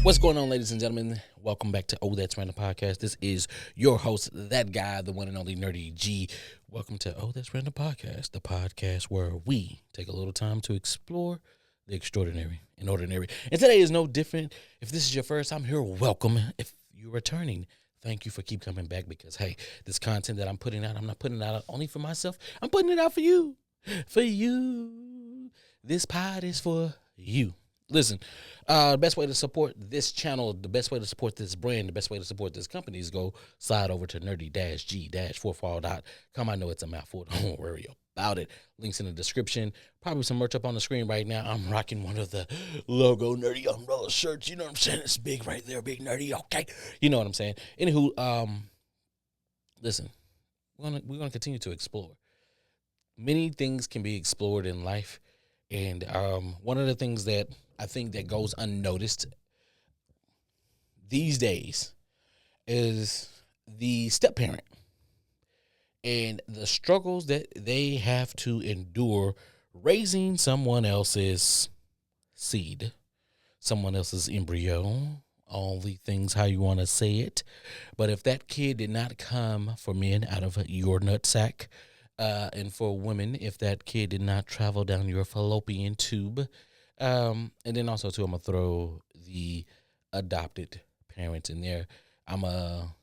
What's going on, ladies and gentlemen? Welcome back to Oh That's Random Podcast. This is your host, that guy, the one and only Nerdy G. Welcome to Oh That's Random Podcast, the podcast where we take a little time to explore the extraordinary and ordinary. And today is no different. If this is your first time here, welcome. If you're returning, thank you for keep coming back because, hey, this content that I'm putting out, I'm not putting it out only for myself. I'm putting it out for you. For you. This pod is for you. Listen, the best way to support this channel, the best way to support this brand, the best way to support this company is go slide over to nerdy-g-forefall.com. I know it's a mouthful. Don't worry about it. Links in the description. Probably some merch up on the screen right now. I'm rocking one of the logo Nerdy umbrella shirts. You know what I'm saying? It's big right there, big nerdy. Okay, you know what I'm saying. Anywho, listen, we're gonna continue to explore. Many things can be explored in life, and one of the things that I think that goes unnoticed these days is the step parent and the struggles that they have to endure raising someone else's seed, someone else's embryo, all the things how you want to say it. But if that kid did not come for men out of your nutsack, and for women, if that kid did not travel down your fallopian tube, and then also too, I'm gonna throw the adopted parents in there. I'm gonna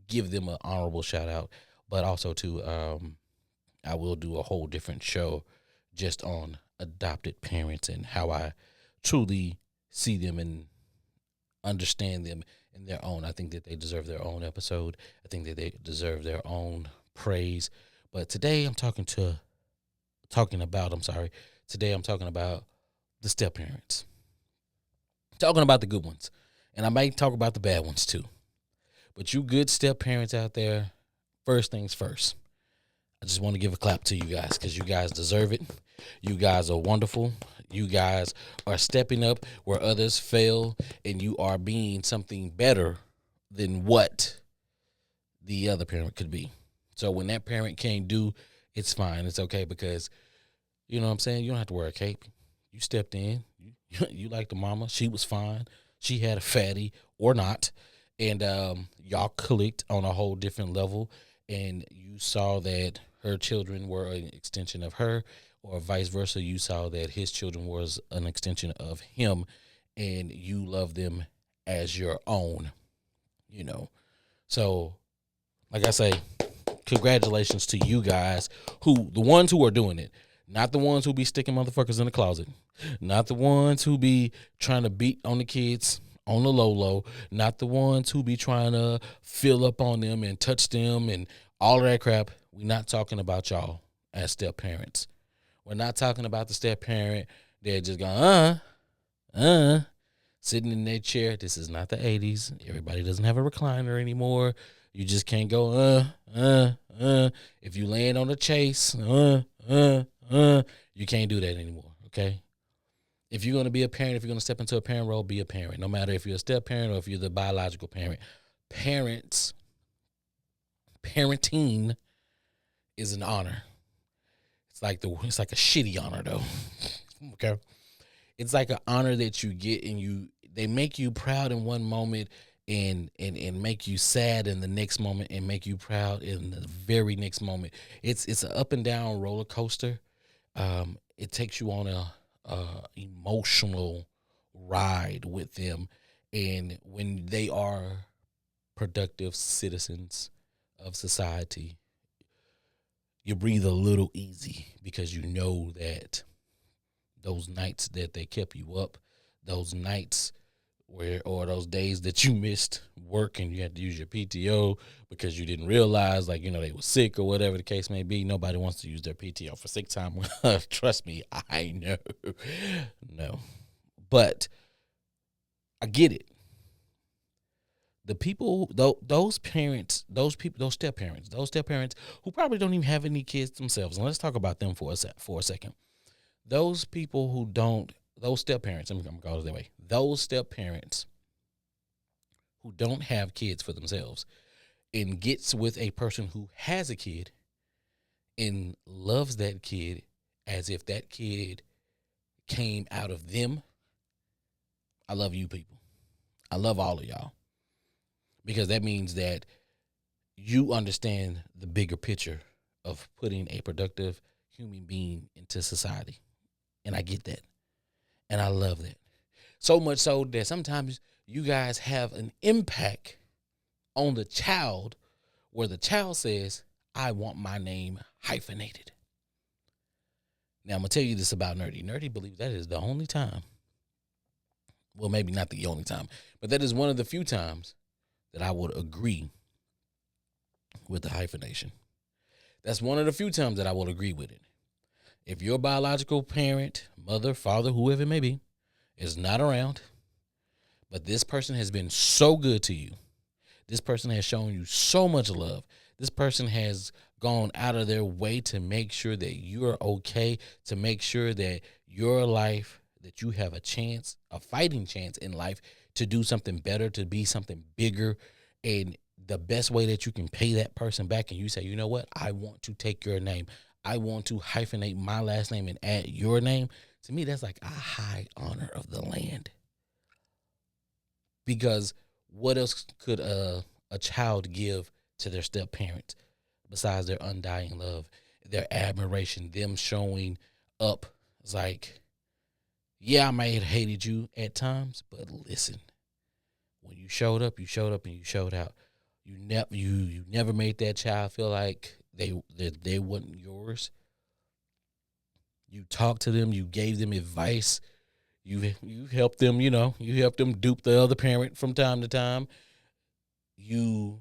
give them an honorable shout out, but also too, I will do a whole different show just on adopted parents and how I truly see them and understand them in their own. I think that they deserve their own episode. I think that they deserve their own praise. But today I'm talking about the step parents. Talking about the good ones. And I might talk about the bad ones too. But you good step parents out there, first things first. I just want to give a clap to you guys because you guys deserve it. You guys are wonderful. You guys are stepping up where others fail, and you are being something better than what the other parent could be. So when that parent can't do, it's fine. It's okay because, you know what I'm saying? You don't have to wear a cape. You stepped in. You like the mama. She was fine. She had a fatty or not. And y'all clicked on a whole different level. And you saw that her children were an extension of her, or vice versa. You saw that his children was an extension of him, and you love them as your own, you know. So, like I say, congratulations to you guys, the ones who are doing it, not the ones who be sticking motherfuckers in the closet, not the ones who be trying to beat on the kids on the low, not the ones who be trying to fill up on them and touch them and all of that crap. We're not talking about y'all as step parents. We're not talking about the step parent that just going, sitting in their chair. This is not the 80s. Everybody doesn't have a recliner anymore. You just can't go, If you land on a chase, you can't do that anymore, okay? If you're going to be a parent, if you're going to step into a parent role, be a parent. No matter if you're a step parent or if you're the biological parent. Parenting is an honor. It's like a shitty honor though. Okay? It's like an honor that you get and they make you proud in one moment and make you sad in the next moment and make you proud in the very next moment. It's an up and down roller coaster. It takes you on a emotional ride with them, and when they are productive citizens of society, you breathe a little easy because you know that those nights that they kept you up, those nights or those days that you missed work and you had to use your PTO because you didn't realize, like, you know, they were sick or whatever the case may be. Nobody wants to use their PTO for sick time. Trust me, I know. No. But I get it. The people, those parents, those step parents who probably don't even have any kids themselves. And let's talk about them for a second. Those people who don't, those step parents, I'm going to call it that way. Those step parents who don't have kids for themselves and gets with a person who has a kid and loves that kid as if that kid came out of them. I love you people. I love all of y'all because that means that you understand the bigger picture of putting a productive human being into society. And I get that. And I love that. So much so that sometimes you guys have an impact on the child where the child says, I want my name hyphenated. Now, I'm going to tell you this about Nerdy. Nerdy believes that is the only time, well, maybe not the only time, but that is one of the few times that I would agree with the hyphenation. That's one of the few times that I will agree with it. If your biological parent, mother, father, whoever it may be, is not around, but this person has been so good to you, this person has shown you so much love, this person has gone out of their way to make sure that you're okay, to make sure that your life, that you have a chance, a fighting chance in life to do something better, to be something bigger. And the best way that you can pay that person back, and you say, you know what, I want to take your name. I want to hyphenate my last name and add your name. To me, that's like a high honor of the land. Because what else could a child give to their step parents besides their undying love, their admiration, them showing up? It's like, yeah, I may have hated you at times, but listen, when you showed up, and you showed out. You never made that child feel like they wasn't yours. You talked to them, you gave them advice, you helped them, you helped them dupe the other parent from time to time. You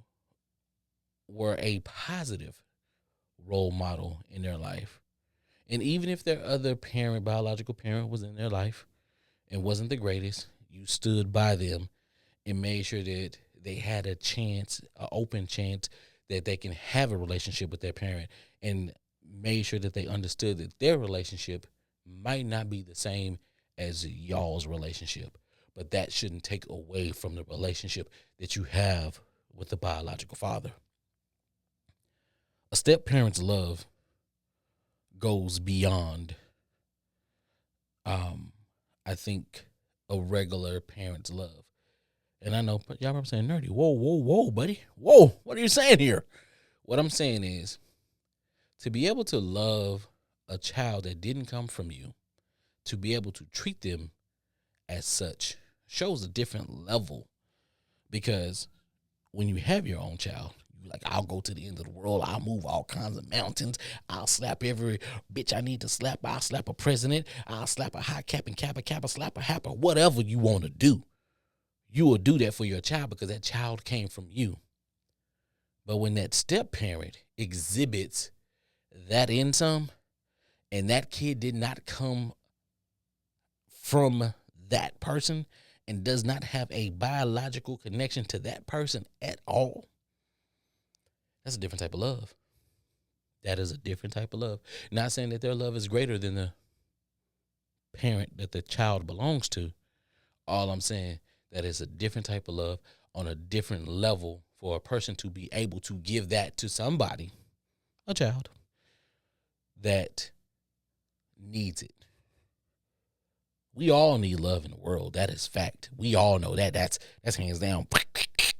were a positive role model in their life. And even if their other parent, biological parent, was in their life and wasn't the greatest, you stood by them and made sure that they had a chance, an open chance, that they can have a relationship with their parent, and made sure that they understood that their relationship might not be the same as y'all's relationship, but that shouldn't take away from the relationship that you have with the biological father. A step parent's love goes beyond, I think, a regular parent's love. And I know y'all remember saying, Nerdy, whoa, buddy. Whoa, what are you saying here? What I'm saying is, to be able to love a child that didn't come from you, to be able to treat them as such, shows a different level. Because when you have your own child, you like, I'll go to the end of the world. I'll move all kinds of mountains. I'll slap every bitch I need to slap. I'll slap a president. I'll slap a high cap and kappa, slap a happer, whatever you want to do. You will do that for your child because that child came from you. But when that step parent exhibits that in some, and that kid did not come from that person and does not have a biological connection to that person at all, that's a different type of love. That is a different type of love. Not saying that their love is greater than the parent that the child belongs to. All I'm saying, that is a different type of love on a different level for a person to be able to give that to somebody, a child, that needs it. We all need love in the world. That is fact. We all know that. That's hands down.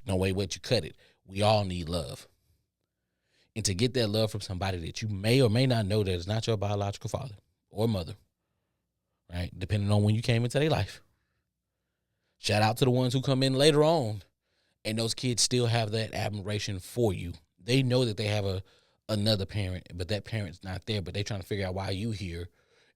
No way what you cut it. We all need love. And to get that love from somebody that you may or may not know that is not your biological father or mother, right? Depending on when you came into their life. Shout out to the ones who come in later on, and those kids still have that admiration for you. They know that they have another parent, but that parent's not there, but they trying to figure out why you here.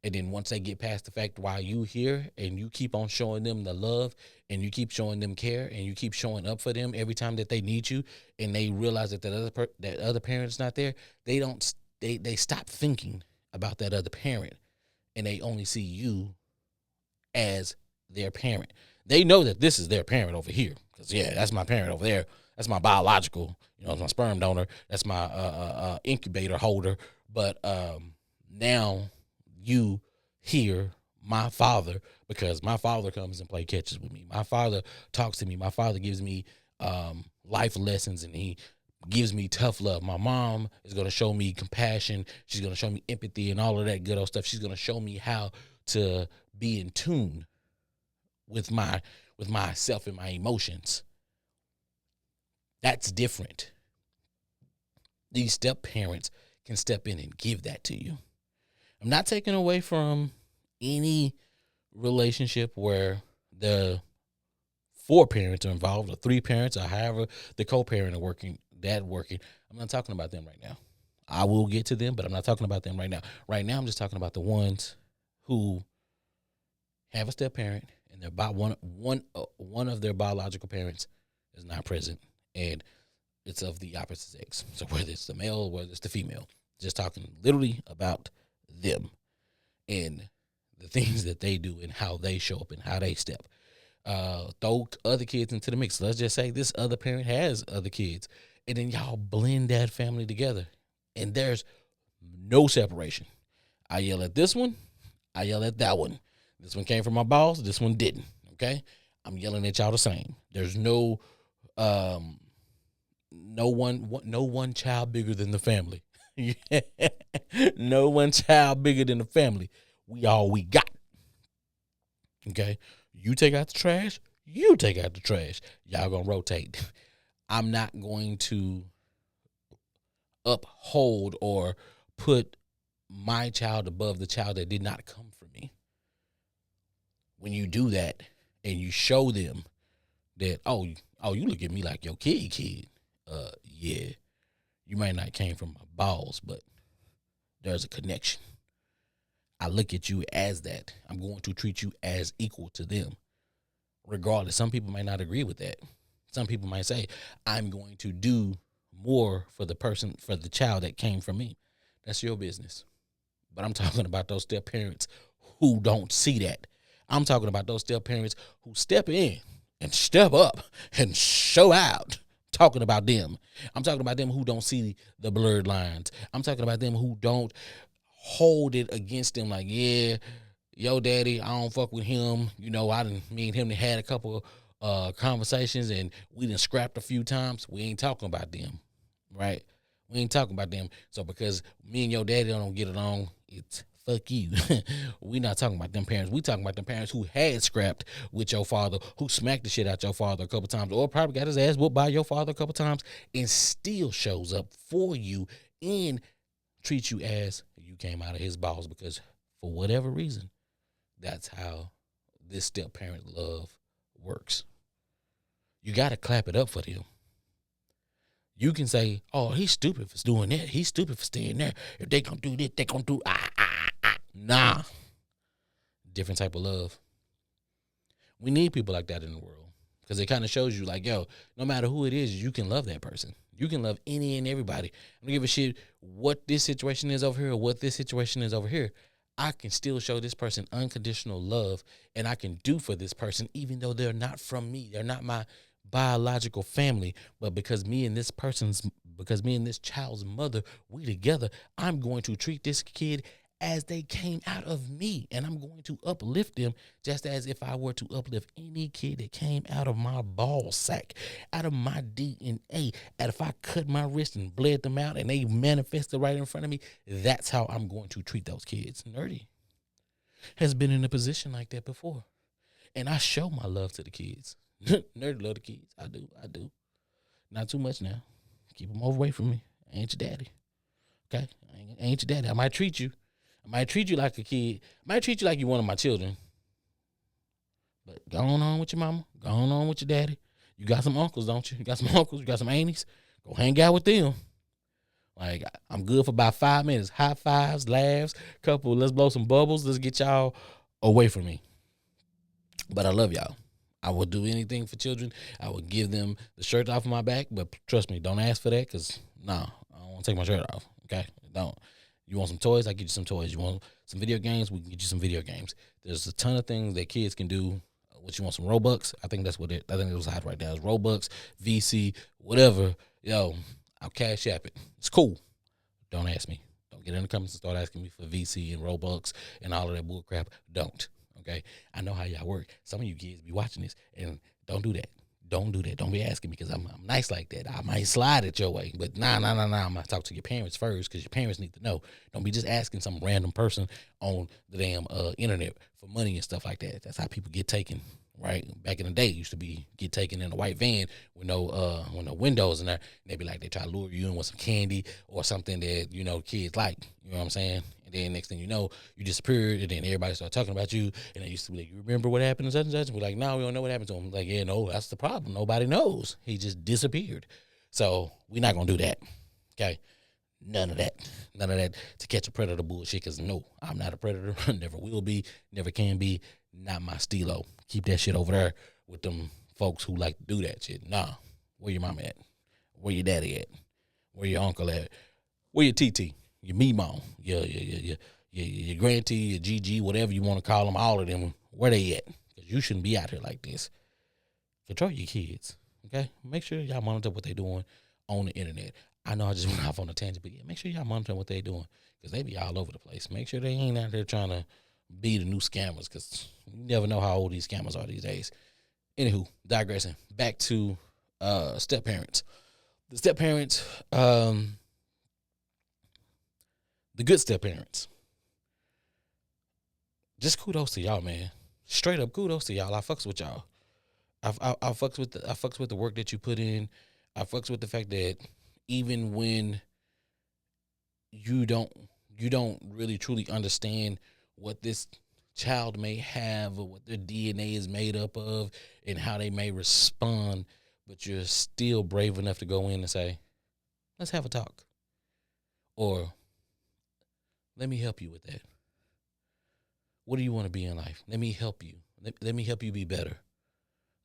And then once they get past the fact why you here, and you keep on showing them the love, and you keep showing them care, and you keep showing up for them every time that they need you, and they realize that that other parent's not there, they stop thinking about that other parent, and they only see you as their parent. They know that this is their parent over here, because that's my parent over there. That's my biological, it's my sperm donor. That's my incubator holder. But now you hear my father, because my father comes and play catches with me. My father talks to me. My father gives me life lessons, and he gives me tough love. My mom is going to show me compassion. She's going to show me empathy and all of that good old stuff. She's going to show me how to be in tune with my with myself and my emotions. That's different. These step parents can step in and give that to you. I'm not taking away from any relationship where the 4 parents are involved, or 3 parents, or however the co-parent are working, dad working. I'm not talking about them right now. I will get to them, but I'm not talking about them right now. Right now, I'm just talking about the ones who have a step parent, and one of their biological parents is not present, and it's of the opposite sex. So whether it's the male or whether it's the female, just talking literally about them and the things that they do and how they show up and how they step. Throw other kids into the mix. Let's just say this other parent has other kids, and then y'all blend that family together, and there's no separation. I yell at this one, I yell at that one. This one came from my boss, this one didn't. Okay, I'm yelling at y'all the same. There's no one child bigger than the family. No one child bigger than the family. We all we got. Okay, you take out the trash, you take out the trash. Y'all gonna rotate. I'm not going to uphold or put my child above the child that did not come from me. When you do that and you show them that, oh, you look at me like your kid. Yeah, you might not came from my balls, but there's a connection. I look at you as that. I'm going to treat you as equal to them, regardless. Some people might not agree with that. Some people might say, I'm going to do more for the child that came from me. That's your business. But I'm talking about those step parents who don't see that. I'm talking about those step parents who step in and step up and show out. Talking about them. I'm talking about them who don't see the blurred lines. I'm talking about them who don't hold it against them like, yeah, yo daddy, I don't fuck with him. Me and him had a couple conversations and we done scrapped a few times. We ain't talking about them, right? We ain't talking about them. So because me and your daddy don't get along, it's fuck you. We not talking about them parents. We talking about the parents who had scrapped with your father, who smacked the shit out your father a couple times, or probably got his ass whooped by your father a couple times, and still shows up for you and treats you as you came out of his balls, because for whatever reason, that's how this step parent love works. You got to clap it up for them. You can say, oh, he's stupid for doing that. He's stupid for staying there. If they gonna do this, they gonna do Nah. Different type of love. We need people like that in the world, because it kind of shows you like, yo, no matter who it is, you can love that person. You can love any and everybody. I don't give a shit what this situation is over here or what this situation is over here. I can still show this person unconditional love, and I can do for this person even though they're not from me. They're not my biological family, but because me and this child's mother, we together, I'm going to treat this kid as they came out of me, and I'm going to uplift them just as if I were to uplift any kid that came out of my ball sack, out of my DNA. And if I cut my wrist and bled them out and they manifested right in front of me, that's how I'm going to treat those kids. Nerdy has been in a position like that before, and I show my love to the kids. Nerdy love the kids. I do. Not too much now. Keep them away from me. I ain't your daddy. Okay? I ain't your daddy. I might treat you like a kid. I might treat you like you're one of my children. But go on with your mama. Go on with your daddy. You got some uncles, don't you? You got some uncles. You got some aunties. Go hang out with them. Like, I'm good for about 5 minutes. High fives, laughs, couple, let's blow some bubbles. Let's get y'all away from me. But I love y'all. I will do anything for children. I will give them the shirt off my back. But trust me, don't ask for that, because, I don't want to take my shirt off. Okay? Don't. You want some toys? I get you some toys. You want some video games? We can get you some video games. There's a ton of things that kids can do. What you want, some Robux? I think it was hot right now. It's Robux, VC, whatever. Yo, I'll cash app it. It's cool. Don't ask me. Don't get in the comments and start asking me for VC and Robux and all of that bull crap. Don't. Okay? I know how y'all work. Some of you kids be watching this, and don't do that. Don't do that. Don't be asking me, because I'm nice like that. I might slide it your way. But nah. I'm going to talk to your parents first, because your parents need to know. Don't be just asking some random person on the damn internet for money and stuff like that. That's how people get taken. right? Back in the day, it used to be get taken in a white van with no windows in there. And they be like, they try to lure you in with some candy or something that, kids like. You know what I'm saying? And then next thing you know, you disappeared, and then everybody started talking about you. And they used to be like, you remember what happened to such and such? And we're like, no, we don't know what happened to him. Like, yeah, no, that's the problem. Nobody knows. He just disappeared. So we're not going to do that. Okay? None of that to catch a predator bullshit, because no, I'm not a predator. Never will be, never can be. Not my stilo. Keep that shit over there with them folks who like to do that shit. Nah, where your mama at? Where your daddy at? Where your uncle at? Where your TT? Your Meemaw? Your Grantee, your GG, whatever you want to call them, all of them, where they at? Because you shouldn't be out here like this. Control your kids, okay? Make sure y'all monitor what they doing on the internet. I know I just went off on a tangent, but yeah, make sure y'all monitor what they doing, because they be all over the place. Make sure they ain't out there trying to be the new scammers, because you never know how old these scammers are these days. Anywho, digressing. Back to step parents. The step parents, the good step parents. Just kudos to y'all, man. Straight up kudos to y'all. I fucks with y'all. I fucks with the work that you put in. I fucks with the fact that even when you don't really truly understand what this child may have or what their DNA is made up of and how they may respond, but you're still brave enough to go in and say, let's have a talk. Or let me help you with that. What do you want to be in life? Let me help you. Let me help you be better.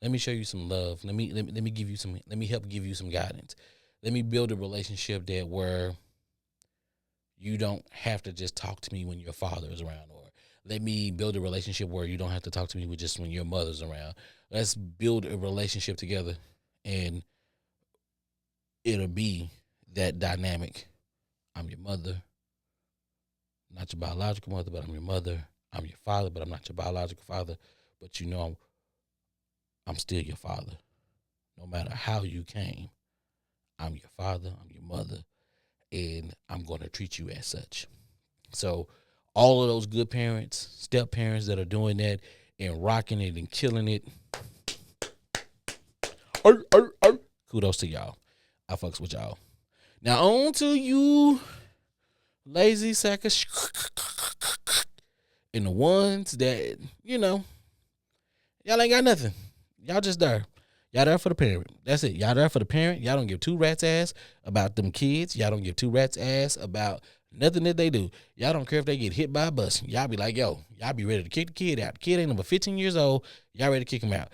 Let me show you some love. Let me help give you some guidance. Let me build a relationship that where you don't have to just talk to me when your father is around, or let me build a relationship where you don't have to talk to me with just when your mother's around. Let's build a relationship together, and it'll be that dynamic. I'm your mother, not your biological mother, but I'm your mother. I'm your father, but I'm not your biological father. But I'm still your father. No matter how you came, I'm your father, I'm your mother, and I'm going to treat you as such. So all of those good parents, step parents that are doing that and rocking it and killing it, kudos to y'all. I fucks with y'all. Now on to you lazy sack of and the ones that, y'all ain't got nothing. Y'all just there. Y'all there for the parent. That's it. Y'all there for the parent. Y'all don't give two rats ass about them kids. Y'all don't give two rats ass about nothing that they do. Y'all don't care if they get hit by a bus. Y'all be like, yo, y'all be ready to kick the kid out. The kid ain't number 15 years old. Y'all ready to kick him out.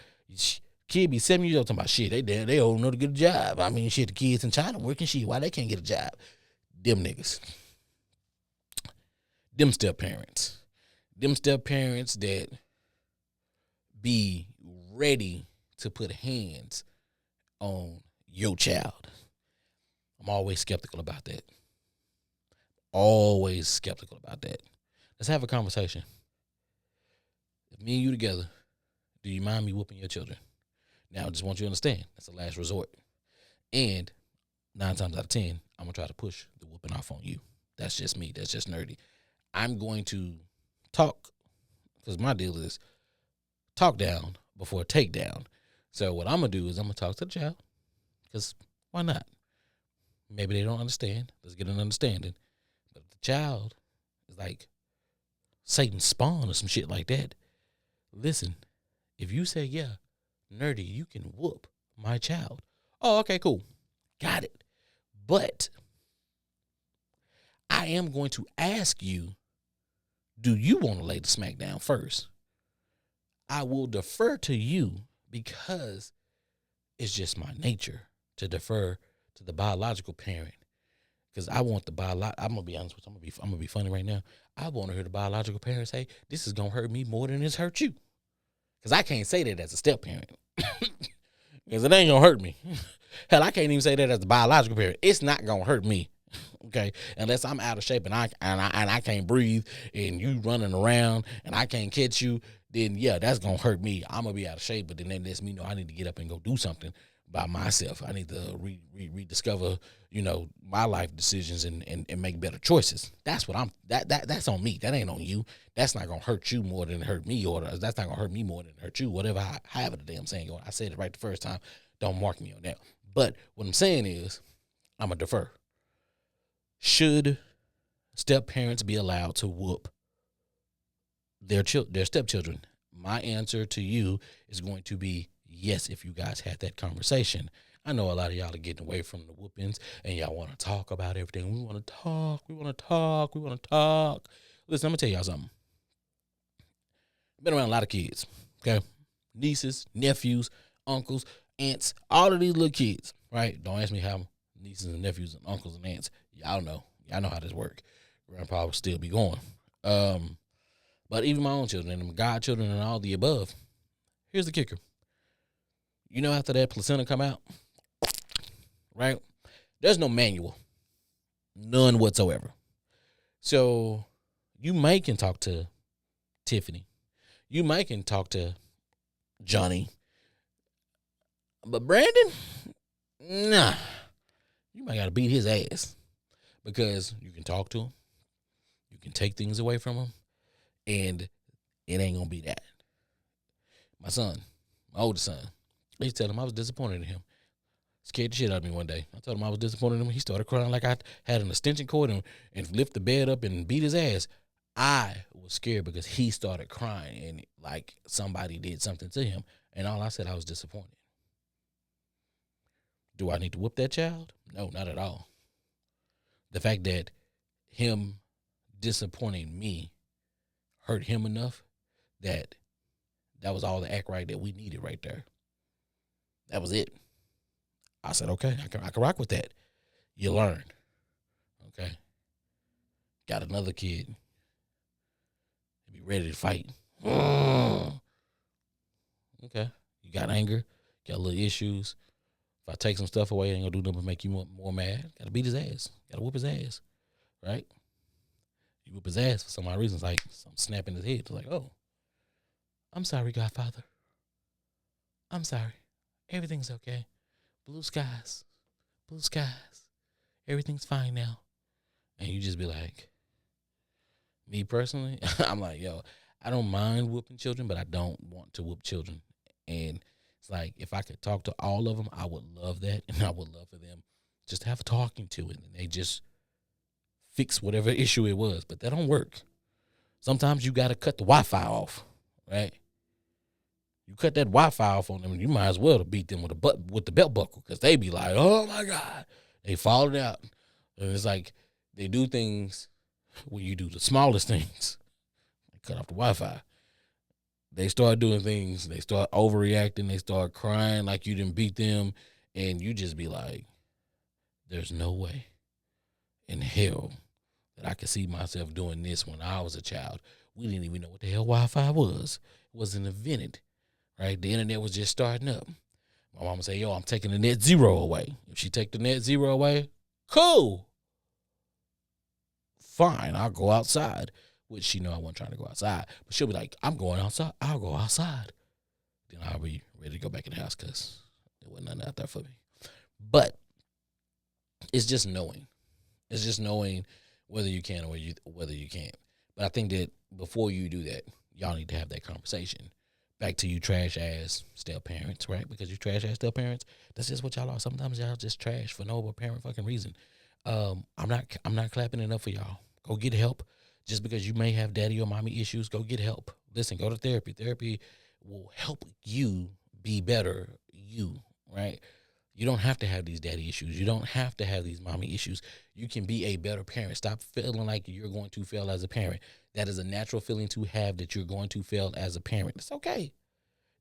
Kid be 7 years old talking about shit. They old enough to get a job. I mean, shit, the kids in China working shit. Why they can't get a job? Them niggas. Them step parents. Them step parents that be ready to put hands on your child. I'm always skeptical about that. Always skeptical about that. Let's have a conversation. If me and you together, do you mind me whooping your children? Now, I just want you to understand, that's the last resort. And 9 times out of 10, I'm going to try to push the whooping off on you. That's just me. That's just nerdy. I'm going to talk, because my deal is talk down before take down. So what I'm going to do is I'm going to talk to the child, because why not? Maybe they don't understand. Let's get an understanding. But if the child is like Satan's spawn or some shit like that, listen, if you say, yeah, nerdy, you can whoop my child. Oh, okay, cool. Got it. But I am going to ask you, do you want to lay the smack down first? I will defer to you because it's just my nature to defer to the biological parent. Because I want the I'm going to be honest with you. I'm going to be funny right now. I want to hear the biological parent say, this is going to hurt me more than it's hurt you. Because I can't say that as a step parent. Because it ain't going to hurt me. Hell, I can't even say that as a biological parent. It's not going to hurt me. Okay, unless I'm out of shape and I can't breathe and you running around and I can't catch you, then yeah, that's gonna hurt me. I'm gonna be out of shape, but then that lets me know I need to get up and go do something. by myself. I need to rediscover, my life decisions and make better choices. That's what that's on me. That ain't on you. That's not gonna hurt you more than it hurt me, or that's not gonna hurt me more than it hurt you. Whatever I have it the damn saying. I said it right the first time. Don't mark me on that. But what I'm saying is, I'm gonna defer. Should step parents be allowed to whoop their stepchildren? My answer to you is going to be yes, if you guys had that conversation. I know a lot of y'all are getting away from the whoopings and y'all want to talk about everything. We want to talk. Listen, I'm going to tell y'all something. Been around a lot of kids, okay? Nieces, nephews, uncles, aunts, all of these little kids, right? Don't ask me how nieces and nephews and uncles and aunts. Y'all know how this works. Grandpa will still be going. But even my own children and my godchildren and all the above, here's the kicker. After that placenta come out, right? There's no manual. None whatsoever. So you might can talk to Tiffany. You might can talk to Johnny. But Brandon, nah. You might got to beat his ass. Because you can talk to him. You can take things away from him. And it ain't going to be that. My son, my oldest son, I used to tell him I was disappointed in him. Scared the shit out of me one day. I told him I was disappointed in him. He started crying like I had an extension cord and lift the bed up and beat his ass. I was scared because he started crying and like somebody did something to him. And all I said, I was disappointed. Do I need to whoop that child? No, not at all. The fact that him disappointing me hurt him enough that was all the act right that we needed right there. That was it. I said, okay, I can rock with that. You learn. Okay. Got another kid. Be ready to fight. Okay. You got anger. Got little issues. If I take some stuff away, it ain't gonna do nothing but make you more mad. Gotta beat his ass. Gotta whoop his ass. Right? You whoop his ass for some odd reasons, like some snapping his head. It's like, oh, I'm sorry, Godfather. I'm sorry. Everything's okay. Blue skies. Blue skies. Everything's fine now. And you just be like, me personally, I'm like, yo, I don't mind whooping children, but I don't want to whoop children. And it's like, if I could talk to all of them, I would love that. And I would love for them just to have a talking to it. And they just fix whatever issue it was. But that don't work. Sometimes you got to cut the Wi-Fi off, right? You cut that Wi-Fi off on them, you might as well to beat them with the belt buckle, because they be like, oh my God. They falling out. And it's like they do things when you do the smallest things. Cut off the Wi-Fi. They start doing things, they start overreacting, they start crying like you didn't beat them, and you just be like, there's no way in hell that I could see myself doing this when I was a child. We didn't even know what the hell Wi-Fi was. It wasn't invented, right? The internet was just starting up. My mama say, yo, I'm taking the net zero away. If she take the net zero away, cool. Fine, I'll go outside. Which she know I wasn't trying to go outside. But she'll be like, I'm going outside. I'll go outside. Then I'll be ready to go back in the house because there wasn't nothing out there for me. But it's just knowing. It's just knowing whether you can or whether you can't. But I think that before you do that, y'all need to have that conversation. Back to you trash ass step parents, right? Because you trash ass step parents, that's just what y'all are. Sometimes y'all just trash for no apparent fucking reason. I'm not clapping enough for y'all. Go get help. Just because you may have daddy or mommy issues, go get help. Listen, go to therapy. Therapy will help you be better you, right? You don't have to have these daddy issues. You don't have to have these mommy issues. You can be a better parent. Stop feeling like you're going to fail as a parent. That is a natural feeling to have, that you're going to fail as a parent. It's okay.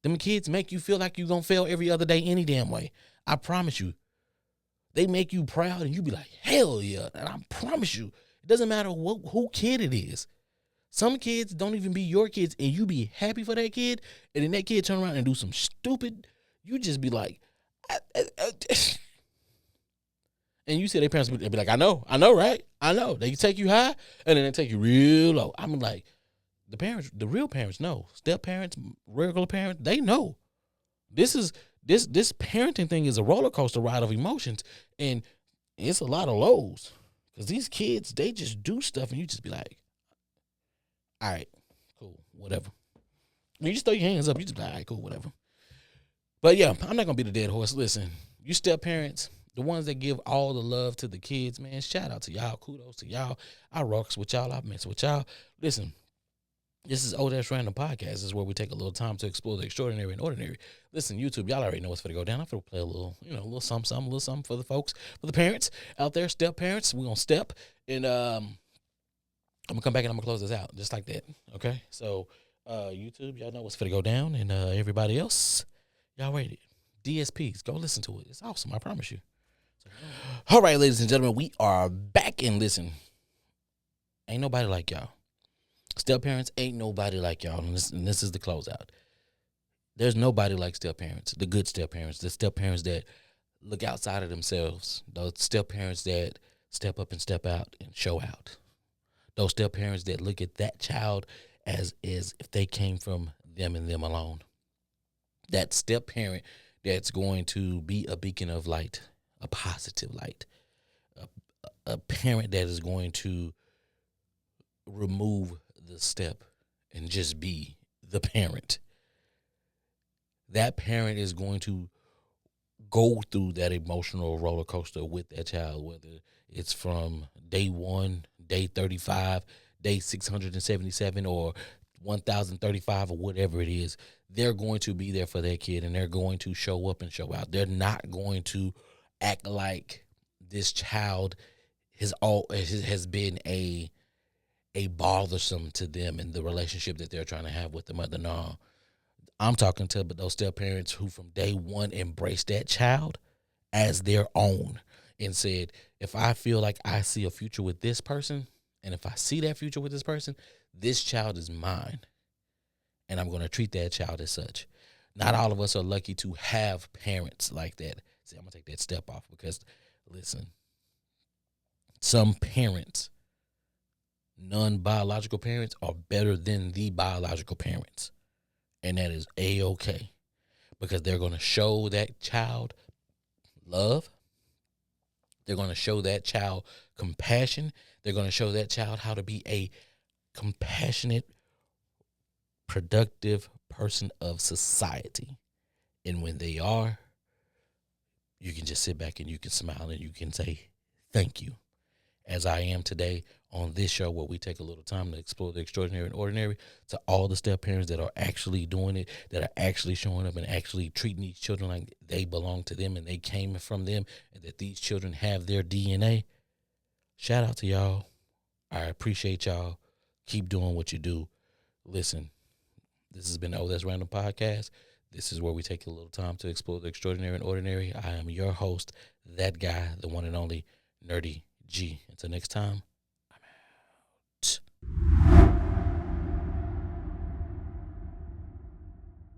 Them kids make you feel like you're going to fail every other day any damn way. I promise you. They make you proud and you be like, hell yeah. And I promise you, it doesn't matter who kid it is. Some kids don't even be your kids, and you be happy for that kid, and then that kid turn around and do some stupid, you just be like, and you see their parents be like, I know, right? I know. They take you high, and then they take you real low. I'm like, the real parents know. Step parents, regular parents, they know. This is This parenting thing is a roller coaster ride of emotions, and it's a lot of lows because these kids, they just do stuff, and you just be like, all right, cool, whatever. You just throw your hands up, you just be like, all right, cool, whatever. But yeah, I'm not gonna be the dead horse. Listen, you step parents, the ones that give all the love to the kids, man. Shout out to y'all. Kudos to y'all. I rocks with y'all. I mess with y'all. Listen, this is Old Ass Random Podcast. This is where we take a little time to explore the extraordinary and ordinary. Listen, YouTube, y'all already know what's going to go down. I'm going to play a little, a little something for the folks, for the parents out there, step parents. We're going to step, and I'm going to come back and I'm going to close this out just like that, okay? So, YouTube, y'all know what's going to go down, and everybody else, y'all rate it. DSPs, go listen to it. It's awesome, I promise you. All right, ladies and gentlemen, we are back, and listen, ain't nobody like y'all. Step parents ain't nobody like y'all, and this is the closeout. There's nobody like step parents, the good step parents, the step parents that look outside of themselves, those step parents that step up and step out and show out, those step parents that look at that child as if they came from them and them alone. That step parent that's going to be a beacon of light, a positive light, a parent that is going to remove the step and just be the parent. That parent is going to go through that emotional roller coaster with that child, whether it's from day 1, day 35, day 677, or 1035, or whatever it is. They're going to be there for their kid, and they're going to show up and show out. They're not going to act like this child has been a bothersome to them in the relationship that they're trying to have with the mother. No, I'm talking to those step parents who from day one embraced that child as their own and said, if I feel like I see a future with this person, and if I see that future with this person, this child is mine, and I'm going to treat that child as such. Not all of us are lucky to have parents like that. See, I'm going to take that step off because, listen, some parents, non-biological parents, are better than the biological parents. And that is A-okay. Because they're going to show that child love. They're going to show that child compassion. They're going to show that child how to be a compassionate, productive person of society. And when they are, you can just sit back and you can smile and you can say, thank you. As I am today on this show where we take a little time to explore the extraordinary and ordinary, to all the step parents that are actually doing it, that are actually showing up and actually treating these children like they belong to them and they came from them, and that these children have their DNA. Shout out to y'all. I appreciate y'all. Keep doing what you do. Listen, this has been the That's Random Podcast. This is where we take a little time to explore the extraordinary and ordinary. I am your host, that guy, the one and only Nerdy G. Until next time,